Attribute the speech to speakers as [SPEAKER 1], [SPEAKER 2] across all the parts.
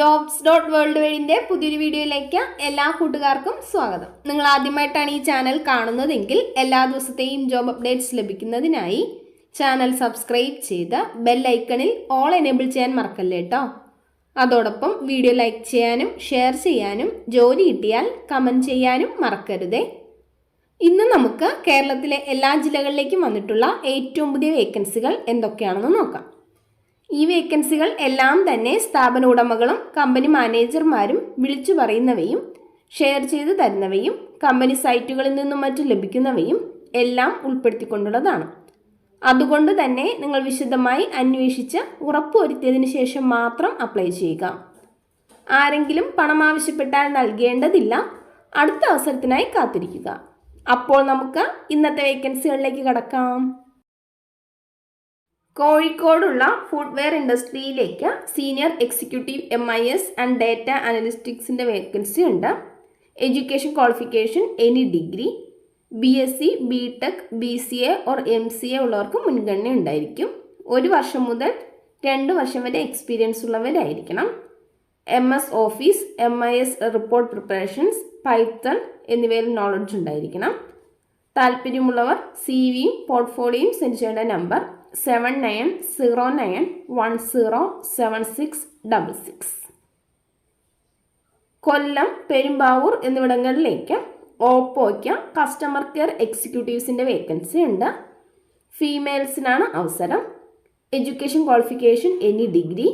[SPEAKER 1] JOBS.WORLDWIDE പുതിയൊരു വീഡിയോയിലേക്ക് എല്ലാ കൂട്ടുകാർക്കും സ്വാഗതം. നിങ്ങൾ ആദ്യമായിട്ടാണ് ഈ ചാനൽ കാണുന്നതെങ്കിൽ എല്ലാ ദിവസത്തെയും ജോബ് അപ്ഡേറ്റ്സ് ലഭിക്കുന്നതിനായി ചാനൽ സബ്സ്ക്രൈബ് ചെയ്ത് ബെൽ ഐക്കണിൽ ഓൾ എനേബിൾ ചെയ്യാൻ മറക്കല്ലേ കേട്ടോ. അതോടൊപ്പം വീഡിയോ ലൈക്ക് ചെയ്യാനും ഷെയർ ചെയ്യാനും ജോലി കിട്ടിയാൽ കമൻറ്റ് ചെയ്യാനും മറക്കരുതേ. ഇന്ന് നമുക്ക് കേരളത്തിലെ എല്ലാ ജില്ലകളിലേക്കും വന്നിട്ടുള്ള ഏറ്റവും പുതിയ വേക്കൻസികൾ എന്തൊക്കെയാണെന്ന് നോക്കാം. ഈ വേക്കൻസികൾ എല്ലാം തന്നെ സ്ഥാപന ഉടമകളും കമ്പനി മാനേജർമാരും വിളിച്ചു പറയുന്നവയും ഷെയർ ചെയ്ത് തരുന്നവയും കമ്പനി സൈറ്റുകളിൽ നിന്നും മറ്റും ലഭിക്കുന്നവയും എല്ലാം ഉൾപ്പെടുത്തിക്കൊണ്ടുള്ളതാണ്. അതുകൊണ്ട് തന്നെ നിങ്ങൾ വിശദമായി അന്വേഷിച്ച് ഉറപ്പുവരുത്തിയതിനു ശേഷം മാത്രം അപ്ലൈ ചെയ്യുക. ആരെങ്കിലും പണം ആവശ്യപ്പെട്ടാൽ നൽകേണ്ടതില്ല. അടുത്ത അവസരത്തിനായി കാത്തിരിക്കുക. അപ്പോൾ നമുക്ക് ഇന്നത്തെ വേക്കൻസികളിലേക്ക് കടക്കാം. കോഴിക്കോടുള്ള ഫുഡ്വെയർ ഇൻഡസ്ട്രിയിലേക്ക് senior executive MIS and data അനലിറ്റിക്സിൻ്റെ വേക്കൻസി ഉണ്ട്. Education qualification any degree, BSc, BTech, BCA or MCA ഉള്ളവർക്ക് മുൻഗണന ഉണ്ടായിരിക്കും. 1 വർഷം മുതൽ 2 വർഷം വരെ എക്സ്പീരിയൻസ് ഉള്ളവരായിരിക്കണം. MS office, MIS report preparations, Python എന്നിവയിൽ നോളജ് ഉണ്ടായിരിക്കണം. താല്പര്യമുള്ളവർ CVയും പോർട്ട്ഫോളിയോയും സെൻഡ് ചെയ്യേണ്ട നമ്പർ 7909107666. കൊല്ലം, പെരുമ്പാവൂർ എന്നിവിടങ്ങളിലേക്ക് ഓപ്പോയ്ക്ക് കസ്റ്റമർ കെയർ എക്സിക്യൂട്ടീവ്സിൻ്റെ വേക്കൻസി ഉണ്ട്. ഫീമെയിൽസിനാണ് അവസരം. Education qualification any degree,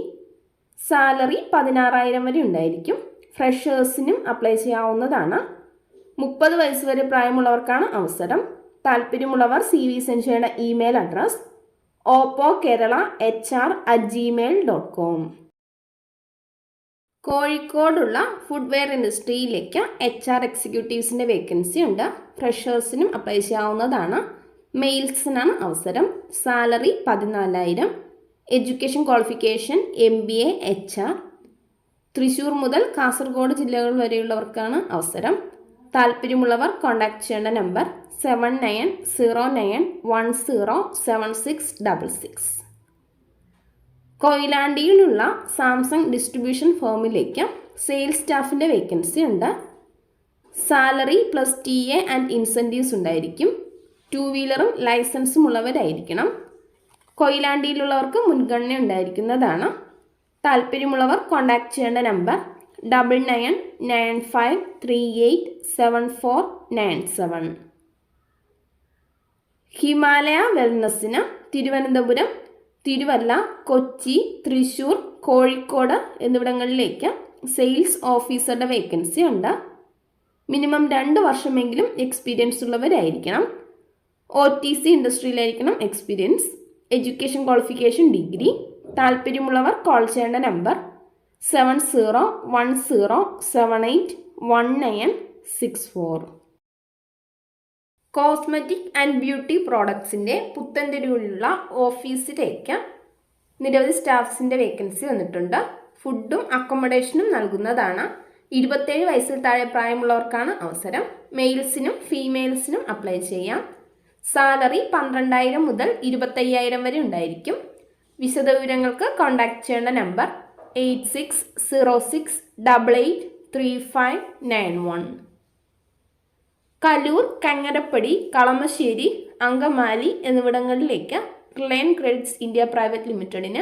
[SPEAKER 1] salary 16,000 വരെ ഉണ്ടായിരിക്കും. ഫ്രഷേഴ്സിനും അപ്ലൈ ചെയ്യാവുന്നതാണ്. 30 വയസ്സ് വരെ പ്രായമുള്ളവർക്കാണ് അവസരം. താല്പര്യമുള്ളവർ CV സെൻഡ് ചെയ്യേണ്ട ഇമെയിൽ അഡ്രസ് oppo kerala.hr@gmail.com. കോഴിക്കോടുള്ള ഫുഡ്വെയർ ഇൻഡസ്ട്രിയിലേക്ക് HR എക്സിക്യൂട്ടീവ്സിൻ്റെ വേക്കൻസി ഉണ്ട്. ഫ്രഷേഴ്സിനും അപ്ലൈ ചെയ്യാവുന്നതാണ്. മെയിൽസിനാണ് അവസരം. Salary 14,000. Education qualification MBA HR. Thrissur മുതൽ കാസർഗോഡ് ജില്ലകൾ വരെയുള്ളവർക്കാണ് അവസരം. താല്പര്യമുള്ളവർ കോൺടാക്ട് ചെയ്യേണ്ട നമ്പർ 7909107666. കൊയിലാണ്ടിയിലുള്ള സാംസങ് ഡിസ്ട്രിബ്യൂഷൻ ഫേമിലേക്ക് സെയിൽസ് സ്റ്റാഫിൻ്റെ വേക്കൻസി ഉണ്ട്. Salary plus TA and incentives ഉണ്ടായിരിക്കും. 2 വീലറും ലൈസൻസും ഉള്ളവരായിരിക്കണം. കൊയിലാണ്ടിയിലുള്ളവർക്ക് മുൻഗണന ഉണ്ടായിരിക്കുന്നതാണ്. താല്പര്യമുള്ളവർ കോൺടാക്ട് ചെയ്യേണ്ട നമ്പർ 9995387497. ഹിമാലയ വെൽനസ്സിന് തിരുവനന്തപുരം, തിരുവല്ല, കൊച്ചി, തൃശ്ശൂർ, കോഴിക്കോട് എന്നിവിടങ്ങളിലേക്ക് സെയിൽസ് ഓഫീസറുടെ വേക്കൻസി ഉണ്ട്. മിനിമം 2 വർഷമെങ്കിലും എക്സ്പീരിയൻസ് ഉള്ളവരായിരിക്കണം. OTC ഇൻഡസ്ട്രിയിലായിരിക്കണം എക്സ്പീരിയൻസ്. Education qualification degree. താല്പര്യമുള്ളവർ കോൾ ചെയ്യേണ്ട നമ്പർ 7010781964. കോസ്മെറ്റിക് ആൻഡ് ബ്യൂട്ടി പ്രോഡക്ട്സിൻ്റെ പുത്തൻതെരുവിലുള്ള ഓഫീസിലേക്ക് നിരവധി സ്റ്റാഫ്സിൻ്റെ വേക്കൻസി വന്നിട്ടുണ്ട്. ഫുഡും അക്കോമഡേഷനും നൽകുന്നതാണ്. 27 വയസ്സിൽ താഴെ പ്രായമുള്ളവർക്കാണ് അവസരം. മെയിൽസിനും ഫീമെയിൽസിനും അപ്ലൈ ചെയ്യാം. സാലറി 12,000 മുതൽ 25,000 വരെ ഉണ്ടായിരിക്കും. വിശദവിവരങ്ങൾക്ക് കോൺടാക്ട് ചെയ്യേണ്ട നമ്പർ 8606883591. കലൂർ, കങ്ങരപ്പടി, കളമശ്ശേരി, അങ്കമാലി എന്നിവിടങ്ങളിലേക്ക് റിലയൻസ് ക്രെഡിറ്റ്സ് ഇന്ത്യ പ്രൈവറ്റ് ലിമിറ്റഡിന്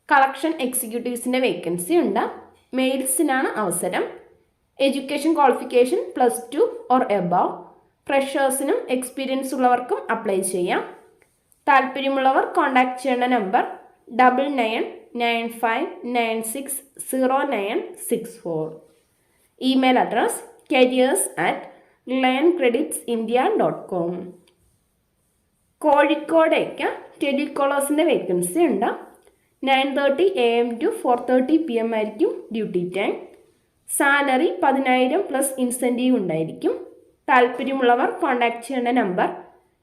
[SPEAKER 1] കളക്ഷൻ എക്സിക്യൂട്ടീവ്സിൻ്റെ വേക്കൻസി ഉണ്ട്. മെയിൽസിനാണ് അവസരം. Education qualification +2 or above. ഫ്രഷേഴ്സിനും എക്സ്പീരിയൻസ് ഉള്ളവർക്കും അപ്ലൈ ചെയ്യാം. താല്പര്യമുള്ളവർ കോൺടാക്ട് ചെയ്യേണ്ട നമ്പർ 9995960964. Email address careers@reliancecreditsindia.com. കോഴിക്കോടേക്ക് ടെലികോളേഴ്സിൻ്റെ വേക്കൻസി ഉണ്ട്. 9:30 AM to 4:30 PM ആയിരിക്കും duty time. Salary 10,000 plus incentive ഉണ്ടായിരിക്കും. താല്പര്യമുള്ളവർ കോൺടാക്ട് ചെയ്യേണ്ട നമ്പർ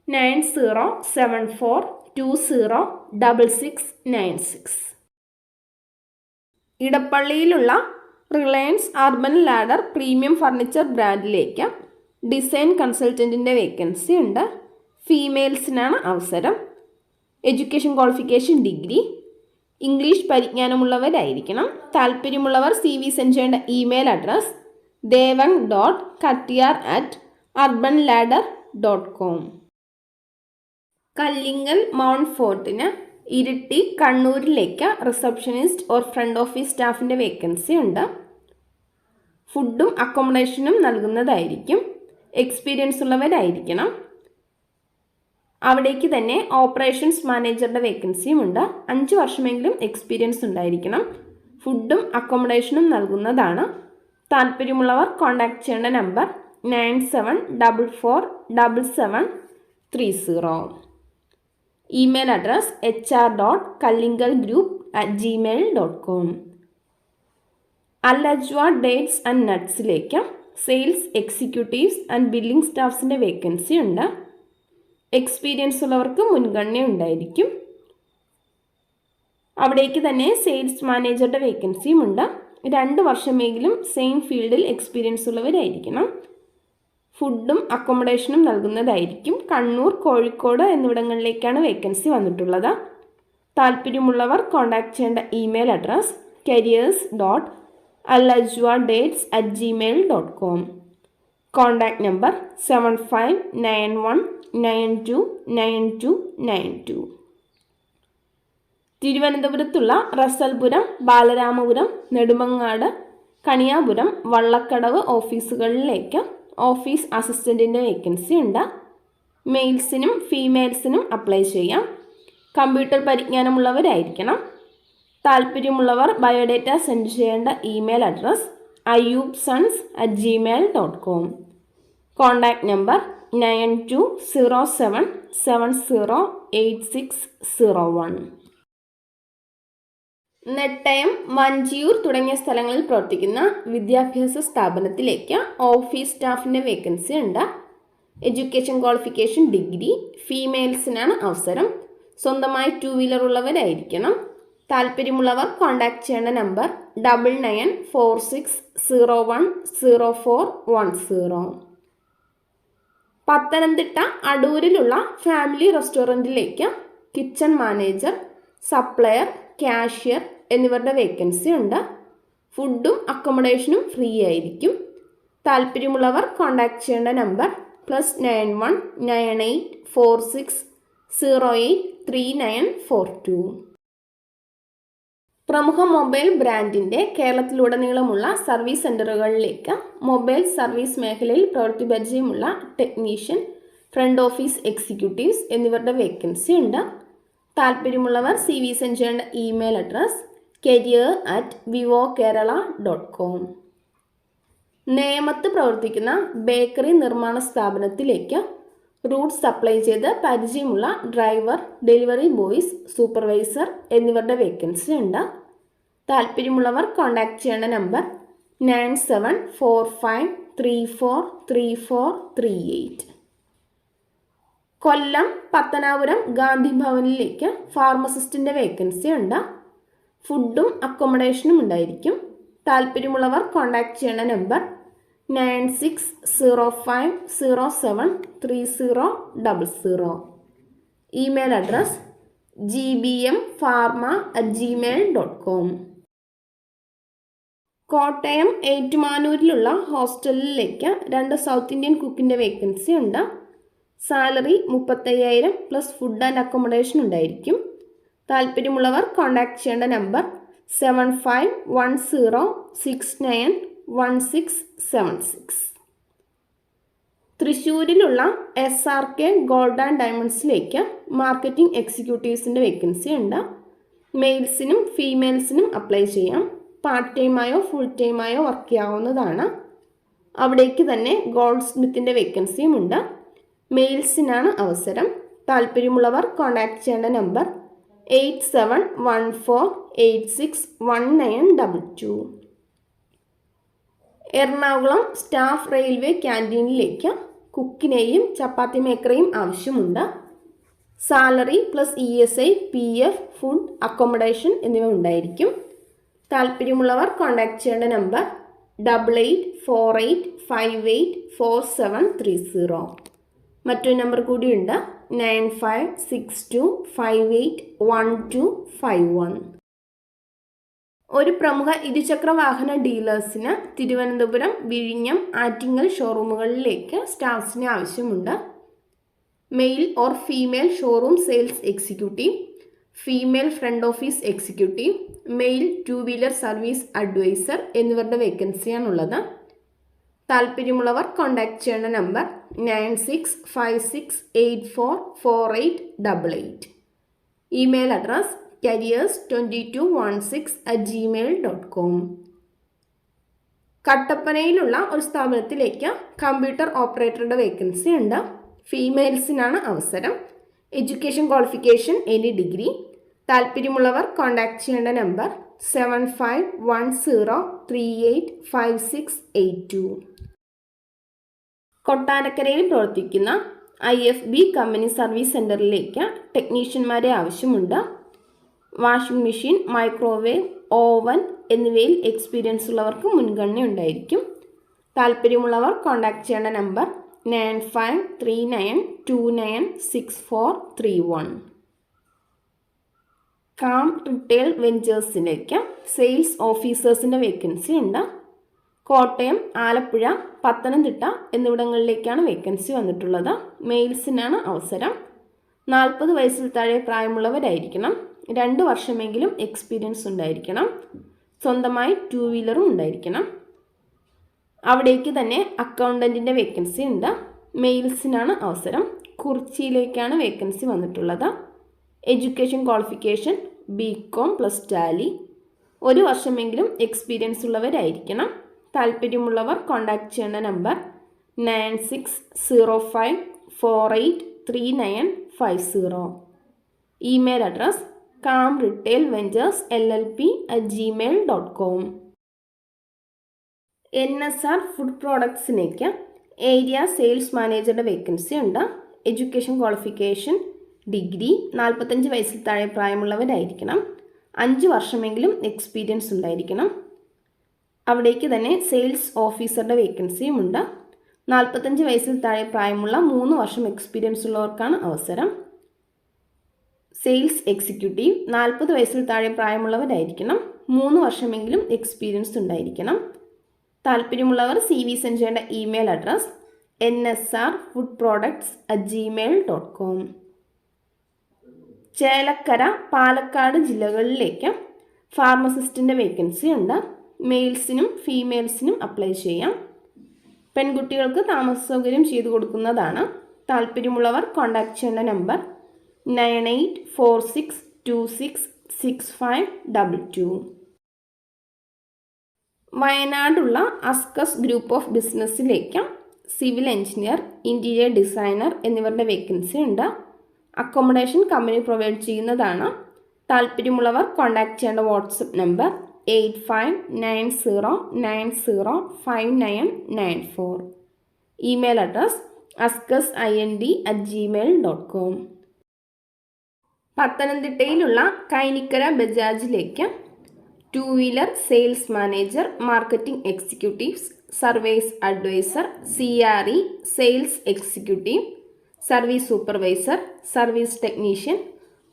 [SPEAKER 1] 9074206696. ഇടപ്പള്ളിയിലുള്ള Reliance Urban Ladder premium furniture ബ്രാൻഡിലേക്ക് ഡിസൈൻ കൺസൾട്ടൻറ്റിൻ്റെ വേക്കൻസി ഉണ്ട്. ഫീമെയിൽസിനാണ് അവസരം. Education qualification degree. ഇംഗ്ലീഷ് പരിജ്ഞാനമുള്ളവരായിരിക്കണം. താല്പര്യമുള്ളവർ CV സെൻഡ് ചെയ്യേണ്ട email address devang.kattiar@urbanladder.com. Kallingal Mount ഫോർട്ടിന് ഇരിട്ടി കണ്ണൂരിലേക്ക് റിസപ്ഷനിസ്റ്റ് ഓർ ഫ്രണ്ട് ഓഫീസ് സ്റ്റാഫിൻ്റെ വേക്കൻസി ഉണ്ട്. ഫുഡും അക്കോമഡേഷനും നൽകുന്നതായിരിക്കും. എക്സ്പീരിയൻസ് ഉള്ളവരായിരിക്കണം. അവിടേക്ക് തന്നെ ഓപ്പറേഷൻസ് മാനേജറുടെ വേക്കൻസിയും ഉണ്ട്. 5 വർഷമെങ്കിലും എക്സ്പീരിയൻസ് ഉണ്ടായിരിക്കണം. ഫുഡും അക്കോമഡേഷനും നൽകുന്നതാണ്. താല്പര്യമുള്ളവർ കോൺടാക്ട് ചെയ്യേണ്ട നമ്പർ 9744777730. Email address hr.kallingalgroup@gmail.com. ല.അട ഡേറ്റ്സ് ആൻഡ് നട്ട്സിലേക്ക് സെയിൽസ് എക്സിക്യൂട്ടീവ്സ് ആൻഡ് ബില്ലിംഗ് സ്റ്റാഫ്സിൻ്റെ വേക്കൻസി ഉണ്ട്. എക്സ്പീരിയൻസ് ഉള്ളവർക്ക് മുൻഗണന ഉണ്ടായിരിക്കും. അവിടേക്ക് തന്നെ സെയിൽസ് മാനേജറുടെ വേക്കൻസിയും ഉണ്ട്. 2 വർഷമെങ്കിലും സെയിം ഫീൽഡിൽ എക്സ്പീരിയൻസ് ഉള്ളവരായിരിക്കണം. ഫുഡും അക്കോമഡേഷനും നൽകുന്നതായിരിക്കും. കണ്ണൂർ, കോഴിക്കോട് എന്നിവിടങ്ങളിലേക്കാണ് വേക്കൻസി വന്നിട്ടുള്ളത്. താല്പര്യമുള്ളവർ കോൺടാക്ട് ചെയ്യേണ്ട email address careers@lajwadates@gmail.com. Contact number 7591929292. തിരുവനന്തപുരത്തുള്ള റസൽപുരം, ബാലരാമപുരം, നെടുമങ്ങാട്, കണിയാപുരം, വള്ളക്കടവ് ഓഫീസുകളിലേക്ക് ഓഫീസ് അസിസ്റ്റൻറ്റിൻ്റെ വേക്കൻസി ഉണ്ട്. മെയിൽസിനും ഫീമെയിൽസിനും അപ്ലൈ ചെയ്യാം. കമ്പ്യൂട്ടർ പരിജ്ഞാനമുള്ളവരായിരിക്കണം. താല്പര്യമുള്ളവർ ബയോഡേറ്റ സെൻഡ് ചെയ്യേണ്ട email address ayubsons@gmail.com. Contact number 9207708601. Nettayam, Vanchiyoor തുടങ്ങിയ സ്ഥലങ്ങളിൽ പ്രവർത്തിക്കുന്ന വിദ്യാഭ്യാസ സ്ഥാപനത്തിലേക്ക് ഓഫീസ് സ്റ്റാഫിൻ്റെ വേക്കൻസി ഉണ്ട്. Education qualification degree. ഫീമെയിൽസിനാണ് അവസരം. സ്വന്തമായി 2 വീലർ ഉള്ളവരായിരിക്കണം. താല്പര്യമുള്ളവർ കോൺടാക്ട് ചെയ്യേണ്ട നമ്പർ 9946010410. പത്തനംതിട്ട അടൂരിലുള്ള ഫാമിലി റെസ്റ്റോറൻറ്റിലേക്ക് കിച്ചൺ മാനേജർ, സപ്ലയർ, കാഷ്യർ എന്നിവരുടെ വേക്കൻസി ഉണ്ട്. ഫുഡും അക്കോമഡേഷനും ഫ്രീ ആയിരിക്കും. താല്പര്യമുള്ളവർ കോൺടാക്ട് ചെയ്യേണ്ട നമ്പർ +919846083942. പ്രമുഖ മൊബൈൽ ബ്രാൻഡിൻ്റെ കേരളത്തിലുടനീളമുള്ള സർവീസ് സെൻ്ററുകളിലേക്ക് മൊബൈൽ സർവീസ് മേഖലയിൽ പ്രവൃത്തി പരിചയമുള്ള ടെക്നീഷ്യൻ, ഫ്രണ്ട് ഓഫീസ് എക്സിക്യൂട്ടീവ്സ് എന്നിവരുടെ വേക്കൻസി ഉണ്ട്. താല്പര്യമുള്ളവർ CV സെൻഡ് ചെയ്യേണ്ട ഇമെയിൽ അഡ്രസ് career@vivokerala.com. നേമത്ത് പ്രവർത്തിക്കുന്ന ബേക്കറി നിർമ്മാണ സ്ഥാപനത്തിലേക്ക് റൂട്ട്സ് സപ്ലൈ ചെയ്ത് പരിചയമുള്ള ഡ്രൈവർ, ഡെലിവറി ബോയ്സ്, സൂപ്പർവൈസർ എന്നിവരുടെ വേക്കൻസി ഉണ്ട്. താല്പര്യമുള്ളവർ കോൺടാക്ട് ചെയ്യേണ്ട നമ്പർ 9745343438. കൊല്ലം പത്തനാപുരം ഗാന്ധി ഭവനിലേക്ക് ഫാർമസിസ്റ്റിൻ്റെ വേക്കൻസി ഉണ്ട്. ഫുഡും അക്കോമഡേഷനും ഉണ്ടായിരിക്കും. താല്പര്യമുള്ളവർ കോൺടാക്ട് ചെയ്യേണ്ട number 9605073000. Email address gbmpharma@gmail.com. Kottayam ഏറ്റുമാനൂരിലുള്ള ഹോസ്റ്റലിലേക്ക് 2 സൗത്ത് ഇന്ത്യൻ കുക്കിൻ്റെ വേക്കൻസി ഉണ്ട്. Salary 35,000 plus food and accommodation ഉണ്ടായിരിക്കും. താല്പര്യമുള്ളവർ കോൺടാക്ട് ചെയ്യേണ്ട നമ്പർ 7510691676. തൃശ്ശൂരിലുള്ള SRK ഗോൾഡ് ആൻഡ് ഡയമണ്ട്സിലേക്ക് മാർക്കറ്റിംഗ് എക്സിക്യൂട്ടീവ്സിൻ്റെ വേക്കൻസി ഉണ്ട്. മെയിൽസിനും ഫീമെയിൽസിനും അപ്ലൈ ചെയ്യാം. പാർട്ട് ടൈമായോ ഫുൾ ടൈമായോ വർക്ക് ചെയ്യാവുന്നതാണ്. അവിടേക്ക് തന്നെ ഗോൾഡ് സ്മിത്തിൻ്റെ വേക്കൻസിയും ഉണ്ട്. മെയിൽസിനാണ് അവസരം. താല്പര്യമുള്ളവർ കോൺടാക്ട് ചെയ്യേണ്ട നമ്പർ 8714861922. എറണാകുളം സ്റ്റാഫ് റെയിൽവേ ക്യാൻറ്റീനിലേക്ക് കുക്കിനെയും ചപ്പാത്തി മേക്കറേയും ആവശ്യമുണ്ട്. Salary plus ESI, PF, food, accommodation എന്നിവ ഉണ്ടായിരിക്കും. താല്പര്യമുള്ളവർ കോൺടാക്ട് ചെയ്യേണ്ട നമ്പർ 8848584730. മറ്റൊരു നമ്പർ കൂടിയുണ്ട് 9562581251. ഒരു പ്രമുഖ ഇരുചക്ര വാഹന ഡീലേഴ്സിന് തിരുവനന്തപുരം, വിഴിഞ്ഞം, ആറ്റിങ്ങൽ ഷോറൂമുകളിലേക്ക് സ്റ്റാഫ്സിന് ആവശ്യമുണ്ട്. Male or female showroom sales executive, female front office executive, male two wheeler service advisor എന്നിവരുടെ വേക്കൻസിയാണുള്ളത്. താല്പര്യമുള്ളവർ കോൺടാക്ട് ചെയ്യേണ്ട നമ്പർ 9656844888. Email address careers2216@gmail.com. കട്ടപ്പനയിലുള്ള ഒരു സ്ഥാപനത്തിലേക്ക് കമ്പ്യൂട്ടർ ഓപ്പറേറ്ററുടെ വേക്കൻസി ഉണ്ട്. ഫീമെയിൽസിനാണ് അവസരം. Education qualification any degree. താല്പര്യമുള്ളവർ കോൺടാക്ട് ചെയ്യേണ്ട നമ്പർ 7510385682. കൊട്ടാരക്കരയിൽ പ്രവർത്തിക്കുന്ന IFB കമ്പനി സർവീസ് സെൻ്ററിലേക്ക് ടെക്നീഷ്യന്മാരെ ആവശ്യമുണ്ട്. വാഷിംഗ് മെഷീൻ, മൈക്രോവേവ്, ഓവൻ എന്നിവയിൽ എക്സ്പീരിയൻസ് ഉള്ളവർക്ക് മുൻഗണന ഉണ്ടായിരിക്കും. താല്പര്യമുള്ളവർ കോൺടാക്ട് ചെയ്യേണ്ട നമ്പർ 9539296431. കാം റിട്ടെയിൽ വെഞ്ചേഴ്സിലേക്ക് സെയിൽസ് ഓഫീസേഴ്സിൻ്റെ വേക്കൻസി ഉണ്ട്. കോട്ടയം, ആലപ്പുഴ, പത്തനംതിട്ട എന്നിവിടങ്ങളിലേക്കാണ് വേക്കൻസി വന്നിട്ടുള്ളത്. മെയിൽസിനാണ് അവസരം. 40 വയസ്സിൽ താഴെ പ്രായമുള്ളവരായിരിക്കണം. 2 വർഷമെങ്കിലും എക്സ്പീരിയൻസ് ഉണ്ടായിരിക്കണം. സ്വന്തമായി 2-വീലറും ഉണ്ടായിരിക്കണം. അവിടേക്ക് തന്നെ അക്കൗണ്ടൻറ്റിൻ്റെ വേക്കൻസി ഉണ്ട്. മെയിൽസിനാണ് അവസരം. കുറിച്ചിയിലേക്കാണ് വേക്കൻസി വന്നിട്ടുള്ളത്. Education qualification BCom + Tally. 1 വർഷമെങ്കിലും എക്സ്പീരിയൻസ് ഉള്ളവരായിരിക്കണം. താല്പര്യമുള്ളവർ കോൺടാക്ട് ചെയ്യേണ്ട number 9605483950. Email address camretailventuresllp@gmail.com. NSR food പ്രോഡക്ട്സിലേക്ക് ഏരിയ സെയിൽസ് മാനേജറുടെ വേക്കൻസി ഉണ്ട്. Education qualification degree. 45 വയസ്സിൽ താഴെ പ്രായമുള്ളവരായിരിക്കണം. 5 വർഷമെങ്കിലും എക്സ്പീരിയൻസ് ഉണ്ടായിരിക്കണം. അവിടേക്ക് തന്നെ സെയിൽസ് ഓഫീസറുടെ വേക്കൻസിയും ഉണ്ട്. 45 വയസ്സിൽ താഴെ പ്രായമുള്ള 3 വർഷം എക്സ്പീരിയൻസ് ഉള്ളവർക്കാണ് അവസരം. സെയിൽസ് എക്സിക്യൂട്ടീവ് 40 വയസ്സിൽ താഴെ പ്രായമുള്ളവരായിരിക്കണം. 3 വർഷമെങ്കിലും എക്സ്പീരിയൻസ് ഉണ്ടായിരിക്കണം. താല്പര്യമുള്ളവർ CV സെൻഡ് ചെയ്യേണ്ട email address nsrfoodproducts@gmail.com. Chelakkara, Palakkad ജില്ലകളിലേക്ക് ഫാർമസിസ്റ്റിൻ്റെ വേക്കൻസി ഉണ്ട്. മെയിൽസിനും ഫീമെയിൽസിനും അപ്ലൈ ചെയ്യാം. പെൺകുട്ടികൾക്ക് താമസ സൗകര്യം ചെയ്തു കൊടുക്കുന്നതാണ്. താല്പര്യമുള്ളവർ കോൺടാക്ട് ചെയ്യേണ്ട നമ്പർ 9846266522. വയനാടുള്ള അസ്കസ് ഗ്രൂപ്പ് ഓഫ് ബിസിനസ്സിലേക്ക് സിവിൽ എഞ്ചിനീയർ, ഇൻറ്റീരിയർ ഡിസൈനർ എന്നിവരുടെ വേക്കൻസി ഉണ്ട്. അക്കോമഡേഷൻ കമ്പനി പ്രൊവൈഡ് ചെയ്യുന്നതാണ്. താല്പര്യമുള്ളവർ കോൺടാക്ട് ചെയ്യേണ്ട WhatsApp number 8590905994. Email address ascasind@gmail.com. പത്തനംതിട്ടയിലുള്ള കൈനിക്കര ബജാജിലേക്ക് two wheeler sales manager, marketing executives, service advisor, CRE sales executive, service supervisor, service technician,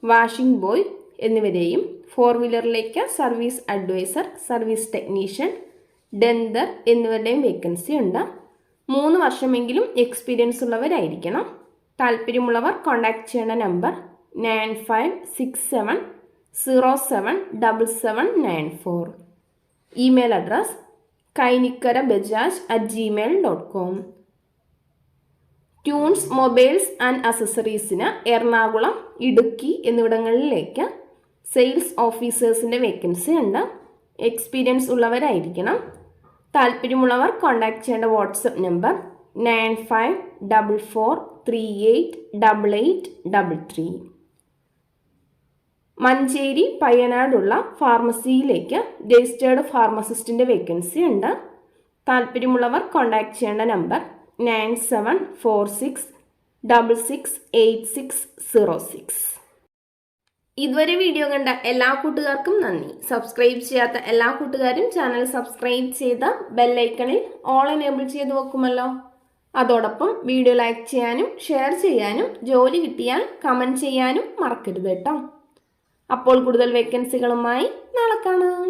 [SPEAKER 1] washing boy എന്നിവരെയും 4-വീലറിലേക്ക് service advisor, service technician, denter എന്നിവരുടെയും vacancy ഉണ്ട്. 3 വർഷമെങ്കിലും എക്സ്പീരിയൻസ് ഉള്ളവരായിരിക്കണം. താല്പര്യമുള്ളവർ കോൺടാക്ട് ചെയ്യേണ്ട number 9567077794. Email address kainikkarabajaj@gmail.com. Tunes mobiles and അസസറീസിന് എറണാകുളം, ഇടുക്കി എന്നിവിടങ്ങളിലേക്ക് സെയിൽസ് ഓഫീസേഴ്സിൻ്റെ വേക്കൻസി ഉണ്ട്. എക്സ്പീരിയൻസ് ഉള്ളവരായിരിക്കണം. താല്പര്യമുള്ളവർ കോൺടാക്ട് ചെയ്യേണ്ട വാട്സപ്പ് നമ്പർ 9544388833. മഞ്ചേരി, പയ്യനാടുള്ള ഫാർമസിയിലേക്ക് രജിസ്റ്റേർഡ് ഫാർമസിസ്റ്റിൻ്റെ വേക്കൻസി ഉണ്ട്. താല്പര്യമുള്ളവർ കോൺടാക്ട് ചെയ്യേണ്ട നമ്പർ 9746668606. ഇതുവരെ വീഡിയോ കണ്ട എല്ലാ കൂട്ടുകാർക്കും നന്ദി. സബ്സ്ക്രൈബ് ചെയ്യാത്ത എല്ലാ കൂട്ടുകാരും ചാനൽ സബ്സ്ക്രൈബ് ചെയ്ത് ബെല്ലൈക്കണിൽ ഓൾ എനേബിൾ ചെയ്ത് വെക്കുമല്ലോ. അതോടൊപ്പം വീഡിയോ ലൈക്ക് ചെയ്യാനും ഷെയർ ചെയ്യാനും ജോലി കിട്ടിയാൽ കമൻറ്റ് ചെയ്യാനും മറക്കരുത് കേട്ടോ. അപ്പോൾ കൂടുതൽ വേക്കൻസികളുമായി നാളെ കാണാം.